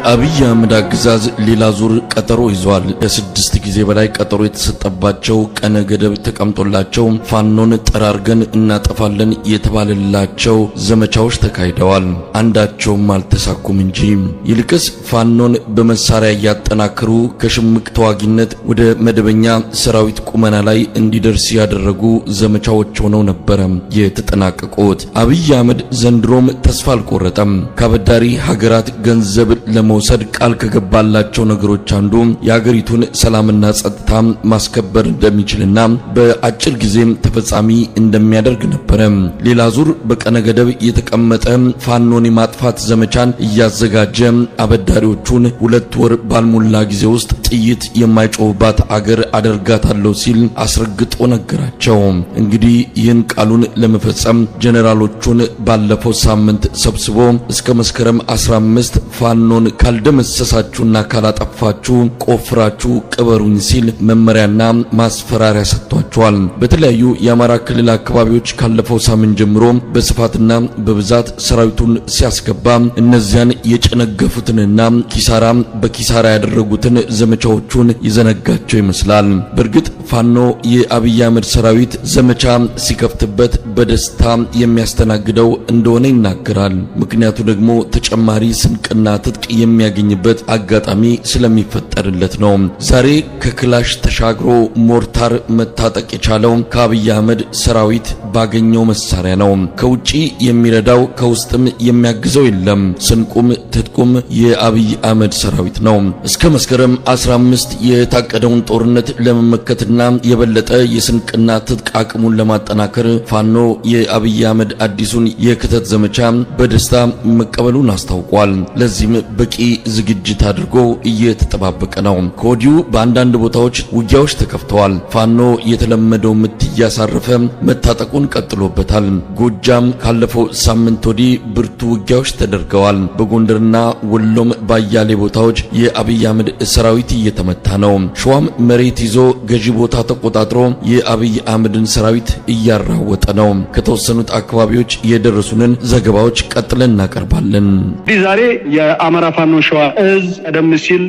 የአብይ አህመድ አገዛዝ ሌላ ዙር ቀጠሮ ይዟል። ከ6 ጊዜ በላይ ቀጠሮ የተሰጠባቸው ቀነ ገደብ ተቀምጦላቸው ፋኖን ጠራርገን እናጠፋለን የተባለላቸው ዘመቻዎች ተካሂደዋል። አንዳቸውም አልተሳኩም እንጂ ይልቅስ ፋኖን በመሳሪያ ያጠናከሩ ከሽምቅ ተዋጊነት ወደ መደበኛ ሰራዊት ቁመና ላይ እንዲደርስ ያደረጉ ዘመቻዎች ሆነው ነበር የተጠናቀቁት። አብይ አህመድ ዘንድሮም ተስፋ አልቆረጠም። ከአበዳሪ ሀገራት ገንዘብ ለመውሰድ ቃል ከገባላቸው ነገሮች አንዱ የሀገሪቱን ሰላምና ጸጥታ ማስከበር እንደሚችልና በአጭር ጊዜም ተፈጻሚ እንደሚያደርግ ነበር። ሌላ ዙር በቀነ ገደብ የተቀመጠ ፋኖን የማጥፋት ዘመቻን እያዘጋጀ አበዳሪዎቹን 2 ወር ባልሞላ ጊዜ ውስጥ ጥይት የማይጮህባት አገር አደርጋታለሁ ሲል አስረግጦ ነገራቸው። እንግዲህ ይህን ቃሉን ለመፈጸም ጀነራሎቹን ባለፈው ሳምንት ሰብስቦ እስከ መስከረም 15 ፋኖን ካልደመሰሳችሁና ካላጠፋችሁ ቆፍራችሁ ቅበሩኝ ሲል መመሪያና ማስፈራሪያ ሰጥቷቸዋል። በተለያዩ የአማራ ክልል አካባቢዎች ካለፈው ሳምንት ጀምሮ በስፋትና በብዛት ሰራዊቱን ሲያስገባ እነዚያን የጨነገፉትንና ኪሳራ በኪሳራ ያደረጉትን ዘመቻዎቹን ይዘነጋቸው ይመስላል። በእርግጥ ፋኖ የአብይ አህመድ ሰራዊት ዘመቻ ሲከፍትበት በደስታ የሚያስተናግደው እንደሆነ ይናገራል። ምክንያቱ ደግሞ ተጨማሪ ስንቅና ትጥቅ የሚያገኝበት አጋጣሚ ስለሚፈጠርለት ነው። ዛሬ ከክላሽ ተሻግሮ ሞርታር መታጠቅ የቻለው ከአብይ አህመድ ሰራዊት ባገኘው መሳሪያ ነው። ከውጪ የሚረዳው ከውስጥም የሚያግዘው የለም። ስንቁም ትጥቁም የአብይ አህመድ ሰራዊት ነው። እስከ መስከረም 15 የታቀደውን ጦርነት ለመመከትና የበለጠ የስንቅና ትጥቅ አቅሙን ለማጠናከር ፋኖ የአብይ አህመድ አዲሱን የክተት ዘመቻ በደስታ መቀበሉን አስታውቋል። ለዚህም በቂ ዝግጅት አድርጎ እየተጠባበቀ ነው። ከወዲሁ በአንዳንድ ቦታዎች ውጊያዎች ተከፍተዋል። ፋኖ የተለመደው ምት እያሳረፈ መታጠቁን ቀጥሎበታል። ጎጃም ካለፈው ሳምንት ወዲህ ብርቱ ውጊያዎች ተደርገዋል። በጎንደርና ወሎም ባያሌ ቦታዎች የአብይ አህመድ ሰራዊት እየተመታ ነው። ሸዋም መሬት ይዞ ገዢ ቦታ ተቆጣጥሮ የአብይ አህመድን ሰራዊት እያራወጠ ነው። ከተወሰኑት አካባቢዎች የደረሱንን ዘገባዎች ቀጥለን እናቀርባለን። ዛሬ የአማራ ፋኖ ሸዋ እዝ ቀደም ሲል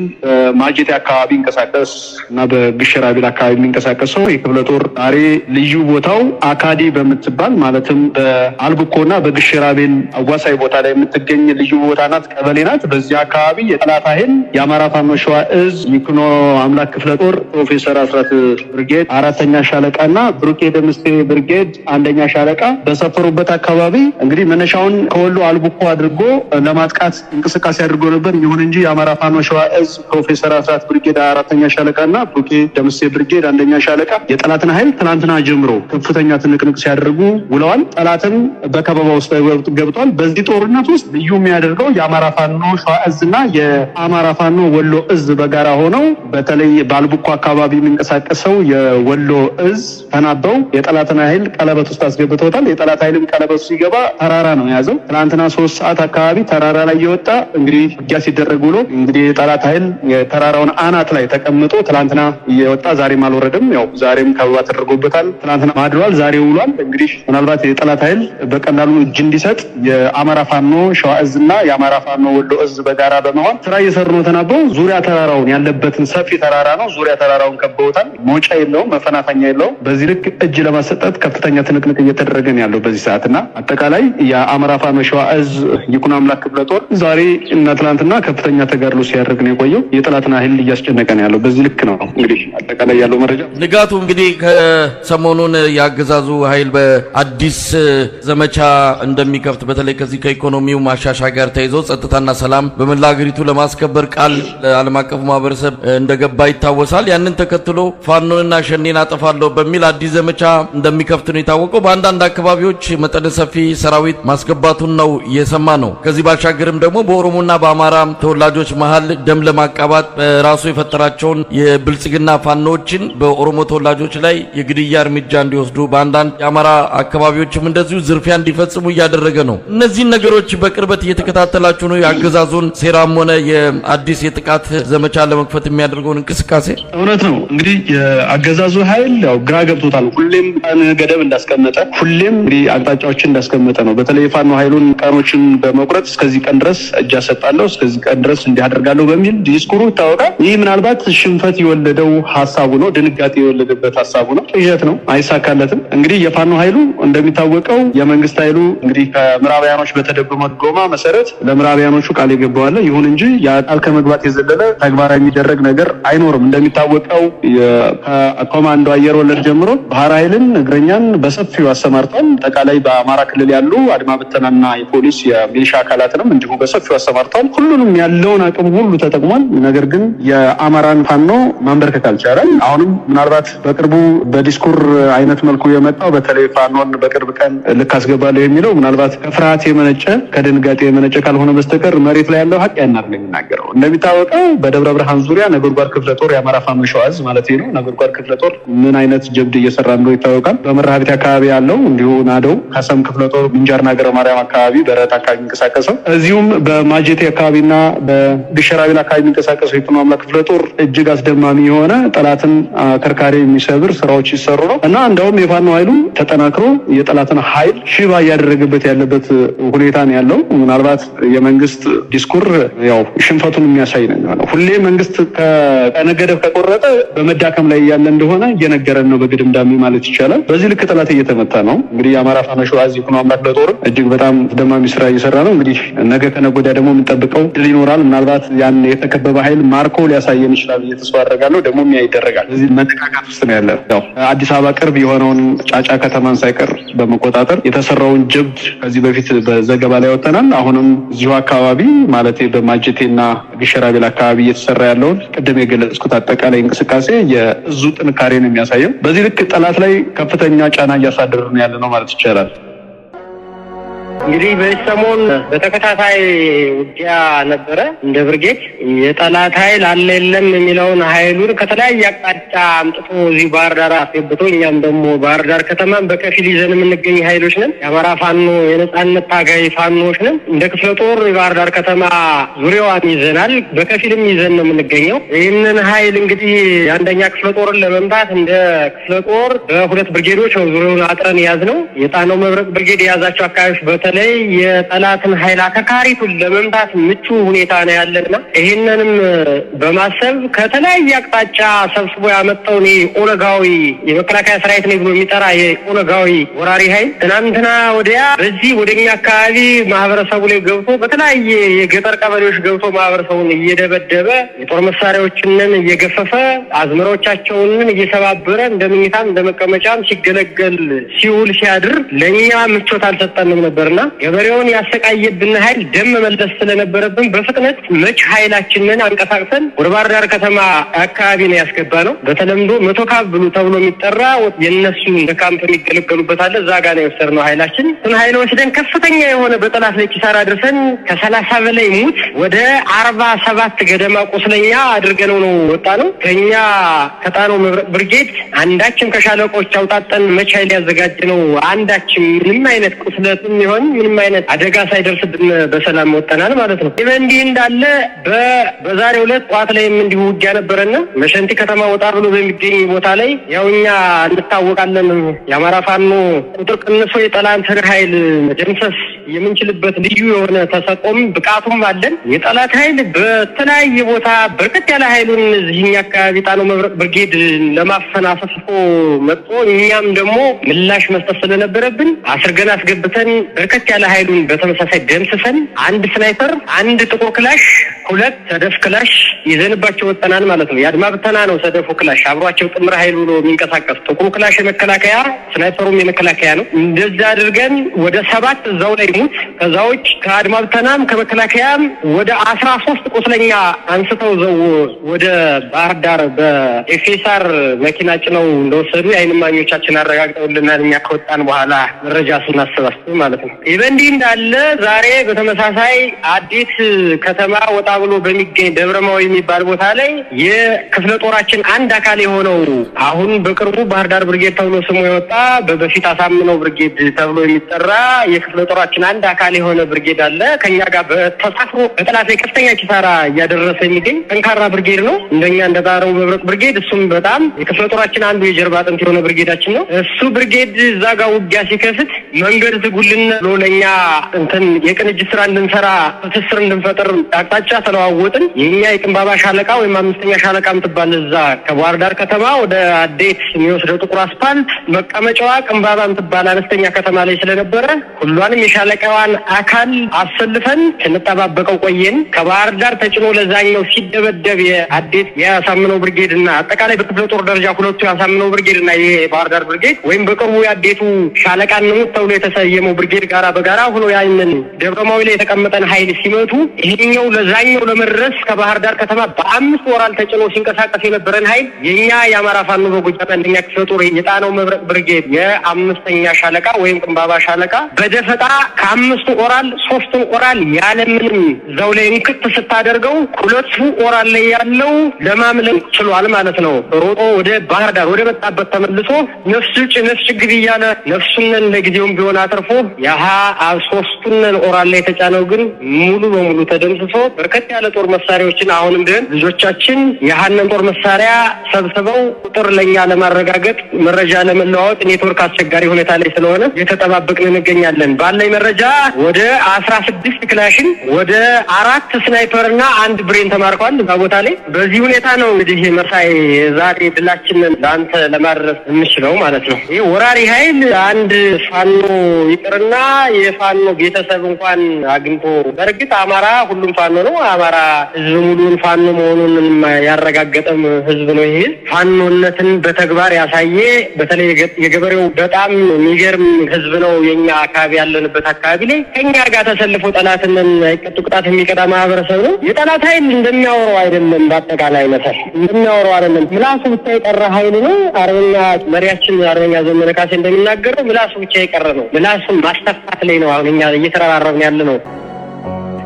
ማጀቴ አካባቢ እንቀሳቀስ እና በግሸራቤል አካባቢ የሚንቀሳቀሰው የክፍለ ጦር ዛሬ ልዩ ቦታው አካዲ በምትባል ማለትም በአልቡኮና በግሸራቤል አዋሳኝ ቦታ ላይ የምትገኝ ልዩ ቦታ ናት፣ ቀበሌ ናት። በዚህ አካባቢ የጠላት ኃይል የአማራ ፋኖ ሸዋ እዝ ይኩኖ አምላክ ክፍለ ጦር ፕሮፌሰር አስራት ብርጌድ 4ኛ ሻለቃና ብሩኬ ደምስቴ ብርጌድ 1ኛ ሻለቃ በሰፈሩበት አካባቢ እንግዲህ መነሻውን ከወሎ አልቡኮ አድርጎ ለማጥቃት እንቅስቃሴ አድርጎ ነበር። ይሁን እንጂ የአማራ ፋኖ ሸዋ እዝ ፕሮፌሰር አስራት ብርጌድ 4ኛ ሻለቃና ብሩኬ ደምስቴ ብርጌድ 1ኛ ሻለቃ የጠላትን ኃይል ትናንትና ጀምሮ ከፍተኛ ትንቅንቅ ሲያደርጉ ውለዋል። ጠላትም በከበባ ውስጥ ገብቷል። በዚህ ጦርነት ውስጥ ልዩ የሚያደርገው የአማራ ፋኖ ሸዋ እዝና የአማራ ፋኖ ወሎ እዝ በጋራ ሆነው በተለይ በአልቡኮ አካባቢ የሚንቀሳቀሰው የወሎ እዝ ተናበው የጠላትን ኃይል ቀለበት ውስጥ አስገብተውታል። የጠላት ኃይልም ቀለበቱ ሲገባ ተራራ ነው የያዘው። ትናንትና 3 ሰዓት አካባቢ ተራራ ላይ የወጣ እንግዲህ ውጊያ ሲደረግ ውሎ እንግዲህ የጠላት ኃይል የተራራውን አናት ላይ ተቀምጦ ትናንትና የወጣ ዛሬም አልወረደም። ያው ዛሬም ከበባ ተደርጎበታል። ትናንትና ማድሯል፣ ዛሬ ውሏል። እንግዲህ ምናልባት የጠላት ኃይል በቀላሉ እጅ እንዲሰጥ የአማራ ፋኖ ሸዋ እዝና የአማራ ፋኖ ወሎ እዝ በጋራ በመሆን ስራ እየሰሩ ነው። ተናበው ዙሪያ ተራራውን ያለበትን ሰፊ ተራራ ነው። ዙሪያ ተራራውን ከበውታል። መውጫ የለውም፣ መፈናፈኛ የለውም። በዚህ ልክ እጅ ለማሰጠት ከፍተኛ ትንቅንቅ እየተደረገ ነው ያለው በዚህ ሰዓትና አጠቃላይ የአማራ ፋኖ ሸዋ እዝ ይኩኖ አምላክ ክፍለ ጦር ዛሬ እና ትናንትና ከፍተኛ ተጋድሎ ሲያደርግ ነው የቆየው። የጠላትን ኃይል እያስጨነቀ ነው ያለው። በዚህ ልክ ነው እንግዲህ አጠቃላይ ያለው መረጃ። ንጋቱ እንግዲህ ከሰሞኑን ያገዛዙ ኃይል በአዲስ ዘመቻ እንደሚከፍት በተለይ ከዚህ ከኢኮኖሚው ማሻሻያ ጋር ተይዞ ጸጥታና ሰላም በመላ ሀገሪቱ ለማስከበር ቃል ለዓለም አቀፉ ማህበረሰብ እንደገባ ይታወሳል። ያንን ተከትሎ ፋኖንና ሸኔን አጠፋለሁ በሚል አዲስ ዘመቻ እንደሚከፍት ነው የታወቀው። በአንዳንድ አካባቢዎች መጠነ ሰፊ ሰራዊት ማስገባቱን ነው የሰማ ነው። ከዚህ ባሻገርም ደግሞ በኦሮሞና በአማራ ተወላጆች መሃል ደም ለማቃባት ራሱ የፈጠራቸውን የብልጽግና ፋኖችን በኦሮሞ ተወላጆች ላይ የግድያ እርምጃ እንዲወስዱ በአንዳንድ የአማራ አካባቢዎችም እንደዚሁ ዝርፊያ እንዲፈጽሙ እያደረገ ነው። እነዚህን ነገሮች በቅርበት እየተከታተላችሁ ነው? የአገዛዙን ሴራም ሆነ የአዲስ የጥቃት ዘመቻ ለመክፈት የሚያደርገውን እንቅስቃሴ? እውነት ነው። እንግዲህ የአገዛዙ ኃይል ያው ግራ ገብቶታል። ሁሌም ቀን ገደብ እንዳስቀመጠ፣ ሁሌም እንግዲህ አቅጣጫዎችን እንዳስቀመጠ ነው። በተለይ የፋኖ ኃይሉን ቀኖችን በመቁረጥ እስከዚህ ቀን ድረስ እጅ አሰጣለሁ፣ እስከዚህ ቀን ድረስ እንዲያደርጋለሁ በሚል ዲስኩሩ ይታወቃል። ይህ ምናልባት ሽንፈት የወለደው ሀሳቡ ነው፣ ድንጋጤ የወለደበት ሀሳቡ ነው። ቅዠት ነው፣ አይሳካለትም። እንግዲህ የፋኖ ኃይሉ እንደሚታወቀው የመንግስት ኃይሉ እንግዲህ ከምዕራባውያኖች በተደጎመ ድጎማ መሰረት ለምዕራባውያኖቹ ቃል የገባዋለ። ይሁን እንጂ ያ ቃል ከመግባት የዘለለ ተግባራዊ የሚደረግ ነገር አይኖርም። እንደሚታወቀው ከኮማንዶ አየር ወለድ ጀምሮ ባህር ኃይልን፣ እግረኛን በሰፊው አሰማርቷል። አጠቃላይ በአማራ ክልል ያሉ አድማ ብተናና የፖሊስ የሚሊሻ አካላትንም እንዲሁ በሰፊው አሰማርቷል። ሁሉንም ያለውን አቅም ሁሉ ተጠቅሟል። ነገር ግን የአማራን ፋኖ ማንበርከክ አልቻለም። አሁንም ምናልባት በቅርቡ በዲስኩር አይነት መልኩ የመጣው በተለይ ፋኖን በቅርብ ቀን ልክ አስገባለሁ የሚለው ምናልባት ከፍርሃት የመነጨ ከድንጋጤ የመነጨ ካልሆነ በስተቀር መሬት ላይ ያለው ሀቅ ያናር ነው የሚናገረው። እንደሚታወቀው በደብረ ብርሃን ዙሪያ ነጎድጓድ ክፍለ ጦር የአማራ ፋኖ ሸዋ ዕዝ ማለት ነው። ነጎድጓድ ክፍለ ጦር ምን አይነት ጀብድ እየሰራ እንደሆነ ይታወቃል። በመርሃቤቴ አካባቢ ያለው እንዲሁ ናደው ከሰም ክፍለ ጦር ምንጃርና ገረ ማርያም አካባቢ በረት አካባቢ የሚንቀሳቀሰው እዚሁም በማጀቴ አካባቢና በግሸራቢል አካባቢ የሚንቀሳቀሰው የጥኑ አምላክ ክፍለ ጦር እጅግ አስደማሚ የሆነ ጠላትን ከርካሪ የሚሰብር ስራዎች ይሰሩ ነው እና እንደውም የፋኖ ኃይሉ ተጠናክሮ የጠላትን ኃይል ሽባ እያደረገበት ያለበት ሁኔታ ነው ያለው። ምናልባት የመንግስት ዲስኩር ያው ሽንፈቱን የሚያሳይ ነው የሚሆነው። ሁሌ መንግስት ከቀነ ገደብ ከቆረጠ በመዳከም ላይ ያለ እንደሆነ እየነገረን ነው በግድምዳሜ ማለት ይቻላል። በዚህ ልክ ጠላት እየተመታ ነው። እንግዲህ የአማራ ፋኖ ሸዋ ዕዝ የጥኑ አምላክ ለጦር እጅግ በጣም አስደማሚ ስራ እየሰራ ነው። እንግዲህ ነገ ከነገ ወዲያ ደግሞ የምንጠብቀው ድል ይኖራል። ምናልባት ያን የተከበበ ኃይል ማርኮ ሊያሳየን ይችላል ብዬ ተስፋ አደርጋለሁ። ደግሞ ያ ይደረጋል። እዚህ መጠቃቃት ውስጥ ነው ያለ። ያው አዲስ አበባ ቅርብ የሆነውን ጫጫ ከተማን ሳይቀር በመቆጣጠር የተሰራውን ጀብድ ከዚህ በፊት በዘገባ ላይ ወጥተናል። አሁንም እዚሁ አካባቢ ማለት በማጀቴና ግሸራቤል አካባቢ እየተሰራ ያለውን ቅድም የገለጽኩት አጠቃላይ እንቅስቃሴ የእዙ ጥንካሬ ነው የሚያሳየው። በዚህ ልክ ጠላት ላይ ከፍተኛ ጫና እያሳደርን ያለ ነው ማለት ይቻላል። እንግዲህ በዚህ ሰሞን በተከታታይ ውጊያ ነበረ። እንደ ብርጌድ የጠላት ኃይል አለ የለም የሚለውን ኃይሉን ከተለያየ አቅጣጫ አምጥቶ እዚህ ባህር ዳር አስገብቶ እኛም ደግሞ ባህር ዳር ከተማን በከፊል ይዘን የምንገኝ ኃይሎች ነን። የአማራ ፋኖ የነጻነት ታጋይ ፋኖዎች ነን። እንደ ክፍለ ጦር የባህር ዳር ከተማ ዙሪያዋን ይዘናል፣ በከፊልም ይዘን ነው የምንገኘው። ይህንን ኃይል እንግዲህ የአንደኛ ክፍለ ጦርን ለመምታት እንደ ክፍለ ጦር በሁለት ብርጌዶች ነው ዙሪያውን አጥረን የያዝ ነው። የጣናው መብረቅ ብርጌድ የያዛቸው አካባቢዎች በተለይ የጠላትን ኃይል አከካሪቱን ለመምታት ምቹ ሁኔታ ነው ያለና ይህንንም በማሰብ ከተለያየ አቅጣጫ ሰብስቦ ያመጣውን ኦነጋዊ የመከላከያ ሰራዊት ነው ብሎ የሚጠራ የኦነጋዊ ወራሪ ኃይል ትናንትና ወዲያ በዚህ ወደኛ አካባቢ ማህበረሰቡ ላይ ገብቶ በተለያየ የገጠር ቀበሌዎች ገብቶ ማህበረሰቡን እየደበደበ የጦር መሳሪያዎችንን እየገፈፈ አዝመራዎቻቸውን እየሰባበረ እንደምኝታም እንደመቀመጫም ሲገለገል ሲውል ሲያድር ለእኛ ምቾት አልሰጠንም ነበርና ገበሬውን ያሰቃየብን ኃይል ደም መመለስ ስለነበረብን በፍጥነት መች ኃይላችንን አንቀሳቅሰን ወደ ባህር ዳር ከተማ አካባቢ ነው ያስገባ ነው። በተለምዶ መቶ ካብ ብሉ ተብሎ የሚጠራ የነሱ ካምፕ የሚገለገሉበት አለ። እዛ ጋር ነው የወሰድነው ኃይላችን። እሱን ኃይል ወስደን ከፍተኛ የሆነ በጠላት ላይ ኪሳራ አድርሰን ከ30 በላይ ሙት ወደ 47 ገደማ ቁስለኛ አድርገነው ነው ወጣ ነው። ከኛ ከጣናው መብረቅ ብርጌድ አንዳችም ከሻለቆች አውጣጠን መች ኃይል ያዘጋጀነው አንዳችም ምንም አይነት ቁስለትም ይሆን ምንም አይነት አደጋ ሳይደርስብን በሰላም ወጣናል ማለት ነው። ይህ እንዲህ እንዳለ በዛሬው ዕለት ጧት ላይም እንዲሁ ውጊያ ነበረና መሸንቲ ከተማ ወጣ ብሎ በሚገኝ ቦታ ላይ ያው እኛ እንታወቃለን የአማራ ፋኖ ቁጥር ቅንሶ የጠላትን ኃይል መደምሰስ የምንችልበት ልዩ የሆነ ተሰቆም ብቃቱም አለን። የጠላት ኃይል በተለያየ ቦታ በርከት ያለ ኃይሉን እዚህኛ አካባቢ ጣናው መብረቅ ብርጌድ ለማፈናፈፍ መጥቶ እኛም ደግሞ ምላሽ መስጠት ስለነበረብን አስርገን አስገብተን በርከት ያለ ኃይሉን በተመሳሳይ ደምስሰን አንድ ስናይፐር፣ አንድ ጥቁር ክላሽ፣ ሁለት ሰደፍ ክላሽ ይዘንባቸው ወጣናል ማለት ነው። የአድማ ብተና ነው ሰደፉ ክላሽ አብሯቸው ጥምር ኃይል ብሎ የሚንቀሳቀስ ጥቁሩ ክላሽ የመከላከያ ስናይፐሩም የመከላከያ ነው። እንደዛ አድርገን ወደ 7 እዛው ላይ ይሙት። ከዛ ውጭ ከአድማ ብተናም ከመከላከያም ወደ 13 ቁስለኛ አንስተው ዘው ወደ ባህር ዳር በኤፌሳር መኪና ጭነው እንደወሰዱ የዓይን እማኞቻችን አረጋግጠውልናል። እኛ ከወጣን በኋላ መረጃ ስናሰባስብ ማለት ነው። ይህ በእንዲህ እንዳለ ዛሬ በተመሳሳይ አዲስ ከተማ ወጣ ብሎ በሚገኝ ደብረማዊ የሚባል ቦታ ላይ የክፍለ ጦራችን አንድ አካል የሆነው አሁን በቅርቡ ባህር ዳር ብርጌድ ተብሎ ስሙ የወጣ በፊት አሳምነው ብርጌድ ተብሎ የሚጠራ የክፍለ ጦራችን አንድ አካል የሆነ ብርጌድ አለ። ከኛ ጋር በተሳፍሮ በጠላት ላይ ከፍተኛ ኪሳራ እያደረሰ የሚገኝ ጠንካራ ብርጌድ ነው። እንደኛ እንደ ዳረው መብረቅ ብርጌድ እሱም በጣም የክፍለ ጦራችን አንዱ የጀርባ አጥንት የሆነ ብርጌዳችን ነው። እሱ ብርጌድ እዛ ጋር ውጊያ ሲከፍት መንገድ ዝጉልን ብሎ ለኛ የቅንጅት ስራ እንድንሰራ ትስስር እንድንፈጥር አቅጣጫ ተለዋወጥን። የኛ የቅንባባ ሻለቃ ወይም 5ኛ ሻለቃ የምትባል እዛ ከባህር ዳር ከተማ ወደ አዴት የሚወስደው ጥቁር አስፓልት መቀመጫዋ ቅንባባ የምትባል አነስተኛ ከተማ ላይ ስለነበረ ሁሏንም የሻለቃዋን አካል አሰልፈን ስንጠባበቀው ቆየን። ከባህር ዳር ተጭኖ ለዛኛው ሲደበደብ የአዴት የአሳምነው ብርጌድ እና አጠቃላይ በክፍለ ጦር ደረጃ ሁለቱ የአሳምነው ብርጌድ እና ይሄ የባህር ዳር ብርጌድ ወይም በቅርቡ የአዴቱ ሻለቃ ንሙት ተብሎ የተሰየመው ብርጌድ ጋራ በጋራ ሆኖ ያንን ደብረማዊ ላይ የተቀመጠን ኃይል ሲመቱ ይሄኛው ለዛኛው ለመድረስ ከባህር ዳር ከተማ በ5 ወራል ተጭኖ ሲንቀሳቀስ የነበረን ኃይል የኛ የአማራ ፋኖ በጎጃም አንደኛ ክፍለ ጦር የጣናው መብረቅ ብርጌድ የ5ኛ ሻለቃ ወይም ቅንባባ ሻለቃ በደፈጣ ከ5 ወራል 3 ወራል ያለምንም እዛው ላይ እንክት ስታደርገው 2 ወራል ላይ ያለው ለማምለጥ ችሏል ማለት ነው። ሮጦ ወደ ባህር ዳር ወደ መጣበት ተመልሶ ነፍስ ውጭ ነፍስ ግብ እያለ ነፍሱን ለጊዜውም ቢሆን አትርፎ ያሃ 3ቱን ወራል ላይ የተጫነው ግን ሙሉ በሙሉ ተደምስሶ በርከት ያለ ጦር መሳሪያዎችን አሁንም ድረስ ልጆቻችን ያሃንን ጦር መሳሪያ ሰብስበው ቁጥር ለኛ ለማረጋገጥ መረጃ ለመለዋወጥ ኔትወርክ አስቸጋሪ ሁኔታ ላይ ስለሆነ የተጠባበቅን እንገኛለን። ባለኝ መረጃ ወደ 16 ክላሽን ወደ 4 ስናይፐርና 1 ብሬን ተማርኳል እዛ ቦታ ላይ። በዚህ ሁኔታ ነው እንግዲህ መሳይ ዛሬ ድላችንን ለአንተ ለማድረስ እንችለው ማለት ነው። ይህ ወራሪ ኃይል አንድ ፋኖ ይቅርና የፋኖ ቤተሰብ እንኳን አግኝቶ በእርግጥ አማራ ሁሉም ፋኖ ነው። አማራ ህዝብ ሙሉን ፋኖ መሆኑን ያረጋገጠም ህዝብ ነው። ይሄ ፋኖነትን በተግባር ያሳየ በተለይ የገበሬው በጣም የሚገርም ህዝብ ነው። የኛ አካባቢ ያለንበት አካባቢ ላይ ከኛ ጋር ተሰልፎ ጠላትን አይቀጡ ቅጣት የሚቀጣ ማህበረሰብ ነው። የጠላት ኃይል እንደሚያወራው አይደለም። በአጠቃላይ መሰል እንደሚያወራው አይደለም። ምላሱ ብቻ የቀረ ኃይል ነው። አርበኛ መሪያችን አርበኛ ዘመነ ካሴ እንደሚናገረው ምላሱ ብቻ የቀረ ነው። ምላሱን ማስተፋት ላይ ነው አሁን እኛ እየተረባረብን ያለ ነው።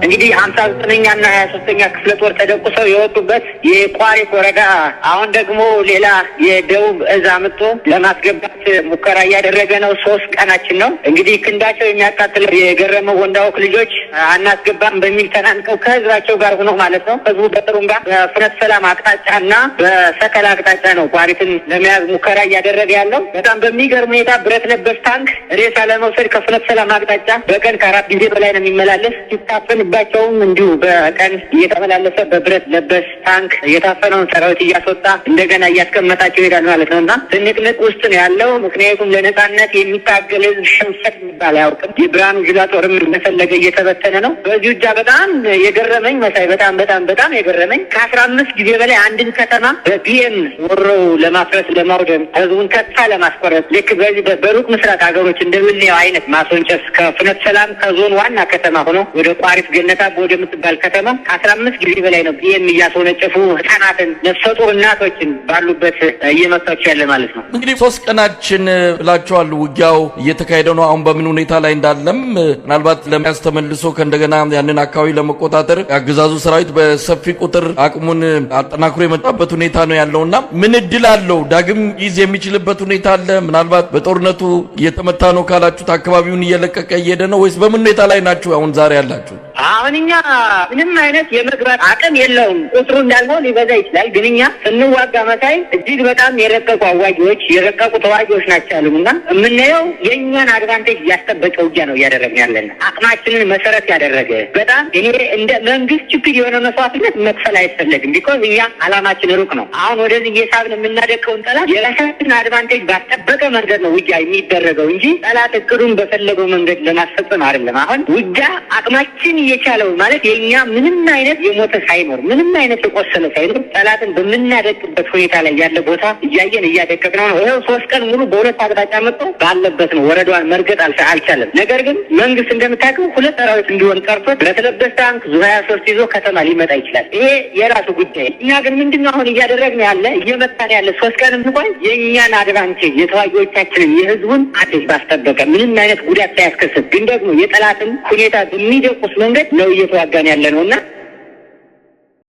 እንግዲህ 59ኛና 23ኛ ክፍለ ጦር ተደቁሰው የወጡበት የቋሪት ወረዳ አሁን ደግሞ ሌላ የደቡብ እዝ አምጥቶ ለማስገባት ሙከራ እያደረገ ነው። 3 ቀናችን ነው እንግዲህ ክንዳቸው የሚያቃጥለው የገረመው ወንዳውቅ ልጆች አናስገባም በሚል ተናንቀው ከህዝባቸው ጋር ሆኖ ማለት ነው። ህዝቡ በጥሩምባ በፍኖተ ሰላም አቅጣጫና በሰከላ አቅጣጫ ነው ቋሪትን ለመያዝ ሙከራ እያደረገ ያለው። በጣም በሚገርም ሁኔታ ብረት ለበስ ታንክ ሬሳ ለመውሰድ ከፍኖተ ሰላም አቅጣጫ በቀን ከ4 ጊዜ በላይ ነው የሚመላለስ። ሲታፈን ባቸውም እንዲሁ በቀን እየተመላለሰ በብረት ለበስ ታንክ የታፈነውን ሰራዊት እያስወጣ እንደገና እያስቀመጣቸው ይሄዳል ማለት ነው። እና ትንቅንቅ ውስጥ ነው ያለው። ምክንያቱም ለነጻነት የሚታገል ህዝብ ሽንፈት የሚባል አያውቅም። የብርሃኑ ጁላ ጦርም እንደፈለገ እየተበተነ ነው። በዚህ ውጃ በጣም የገረመኝ መሳይ በጣም የገረመኝ ከ15 ጊዜ በላይ አንድን ከተማ በቢኤም ወረው ለማፍረስ ለማውደም ህዝቡን ተስፋ ለማስቆረጥ ልክ በዚህ በሩቅ ምስራቅ ሀገሮች እንደምናየው አይነት ማስወንጨፍ ከፍኖተ ሰላም ከዞን ዋና ከተማ ሆኖ ወደ ቋሪት ገነታ ወደ ምትባል ከተማ 15 ጊዜ በላይ ነው ቢኤም እያስወነጨፉ ህፃናትን ነፍሰ ጡር እናቶችን ባሉበት እየመታቸው ያለ ማለት ነው። እንግዲህ 3 ቀናችን ብላችኋል። ውጊያው እየተካሄደ ነው። አሁን በምን ሁኔታ ላይ እንዳለም ምናልባት ለመያዝ ተመልሶ ከእንደገና ያንን አካባቢ ለመቆጣጠር አገዛዙ ሰራዊት በሰፊ ቁጥር አቅሙን አጠናክሮ የመጣበት ሁኔታ ነው ያለውና ምን እድል አለው? ዳግም ይዝ የሚችልበት ሁኔታ አለ? ምናልባት በጦርነቱ እየተመታ ነው ካላችሁት አካባቢውን እየለቀቀ እየሄደ ነው ወይስ በምን ሁኔታ ላይ ናችሁ አሁን ዛሬ ያላችሁ? አሁን እኛ ምንም አይነት የመግባት አቅም የለውም። ቁጥሩ እንዳልሆነ ሊበዛ ይችላል፣ ግን እኛ ስንዋጋ መሳይ እጅግ በጣም የረቀቁ አዋጊዎች የረቀቁ ተዋጊዎች ናቸው ያሉን እና የምናየው የእኛን አድቫንቴጅ ያስጠበቀ ውጊያ ነው እያደረግን ያለን። አቅማችንን መሰረት ያደረገ በጣም ይሄ እንደ መንግስት ችግር የሆነ መስዋዕትነት መክፈል አይፈለግም። ቢኮዝ እኛ አላማችን ሩቅ ነው። አሁን ወደዚህ እየሳብን የምናደቀውን ጠላት የራሳችን አድቫንቴጅ ባስጠበቀ መንገድ ነው ውጊያ የሚደረገው እንጂ ጠላት እቅዱን በፈለገው መንገድ ለማስፈጸም አይደለም። አሁን ውጊያ አቅማችን የቻለው ማለት የኛ ምንም አይነት የሞተ ሳይኖር ምንም አይነት የቆሰለ ሳይኖር ጠላትን በምናደቅበት ሁኔታ ላይ ያለ ቦታ እያየን እያደቀቅነው ነው። ይኸው 3 ቀን ሙሉ በሁለት አቅጣጫ መጥቶ ባለበት ነው ወረዳዋን መርገጥ አልቻለም። ነገር ግን መንግስት እንደምታውቀው 2 ሰራዊት እንዲሆን ቀርቶ በተለበሰ ታንክ ዙ23 ይዞ ከተማ ሊመጣ ይችላል። ይሄ የራሱ ጉዳይ። እኛ ግን ምንድነው አሁን እያደረግን ያለ እየመጣን ያለ 3 ቀን እንኳን የኛን አድቫንቴጅ የተዋጊዎቻችንን የህዝቡን አዲስ ባስጠበቀ ምንም አይነት ጉዳት ሳያስከስት ግን ደግሞ የጠላትን ሁኔታ በሚደቁስ መንገድ ነው እየተዋጋን ያለ ነውና